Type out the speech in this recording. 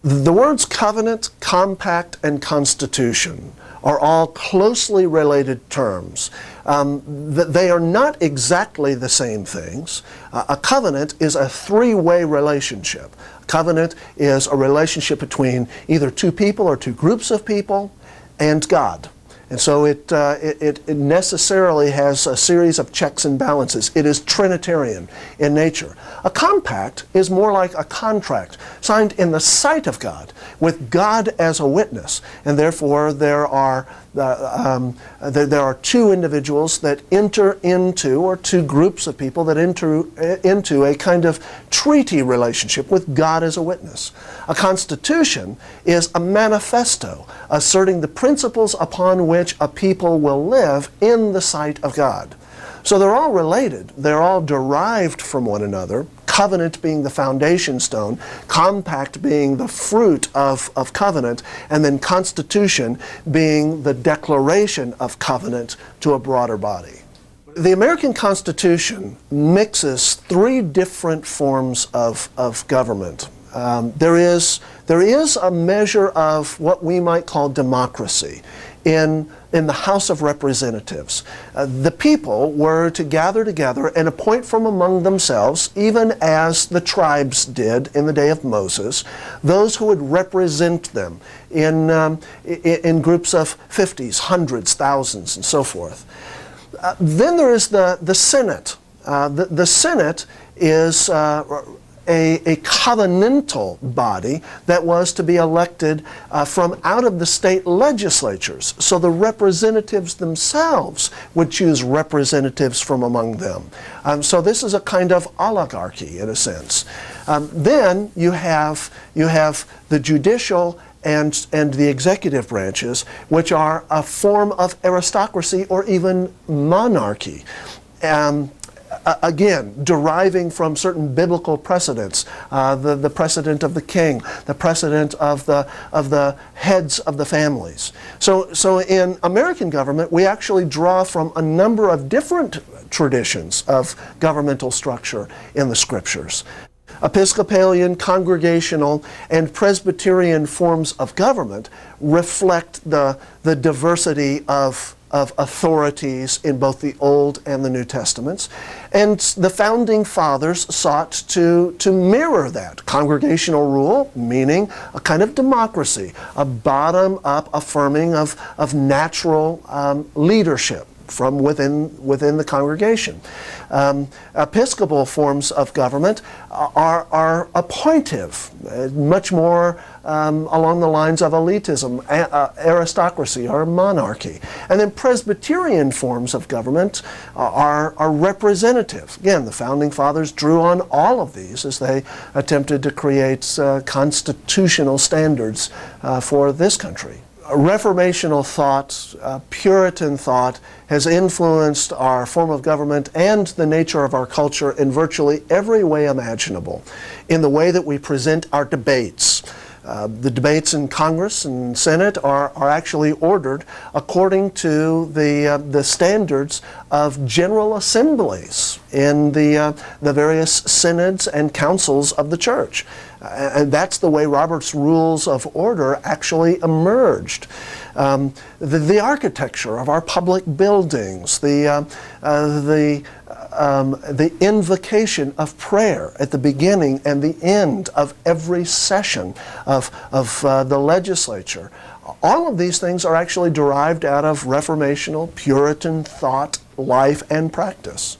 The words covenant, compact, and constitution are all closely related terms. They are not exactly the same things. A covenant is a three-way relationship. A covenant is a relationship between either two people or two groups of people and God. And so it necessarily has a series of checks and balances. It is Trinitarian in nature. A compact is more like a contract signed in the sight of God, with God as a witness. And therefore there are two individuals that enter into, or two groups of people that enter into a kind of treaty relationship with God as a witness. A constitution is a manifesto asserting the principles upon which a people will live in the sight of God. So they're all related. They're all derived from one another. Covenant being the foundation stone, compact being the fruit of covenant, and then constitution being the declaration of covenant to a broader body. The American Constitution mixes three different forms of government. There is a measure of what we might call democracy in the House of Representatives. The people were to gather together and appoint from among themselves, even as the tribes did in the day of Moses, those who would represent them in groups of 50s, hundreds, thousands, and so forth. Then there is the Senate. The Senate is a covenantal body that was to be elected from out of the state legislatures. So the representatives themselves would choose representatives from among them. So this is a kind of oligarchy in a sense. Then you have the judicial and the executive branches, which are a form of aristocracy or even monarchy. Again, deriving from certain biblical precedents, the precedent of the king, the precedent of the heads of the families. So in American government, we actually draw from a number of different traditions of governmental structure in the scriptures. Episcopalian, congregational, and Presbyterian forms of government reflect the diversity of authorities in both the Old and the New Testaments. And the Founding Fathers sought to mirror that. Congregational rule, meaning a kind of democracy, a bottom-up affirming of natural leadership from within the congregation. Episcopal forms of government are appointive, much more along the lines of elitism, aristocracy, or monarchy. And then Presbyterian forms of government are representative. Again, the Founding Fathers drew on all of these as they attempted to create constitutional standards for this country. Reformational thought, Puritan thought, has influenced our form of government and the nature of our culture in virtually every way imaginable. In the way that we present our debates. The debates in Congress and Senate are actually ordered according to the standards of general assemblies in the various synods and councils of the church. And that's the way Robert's Rules of Order actually emerged. The architecture of our public buildings, the invocation of prayer at the beginning and the end of every session of the legislature. All of these things are actually derived out of Reformational, Puritan thought, life, and practice.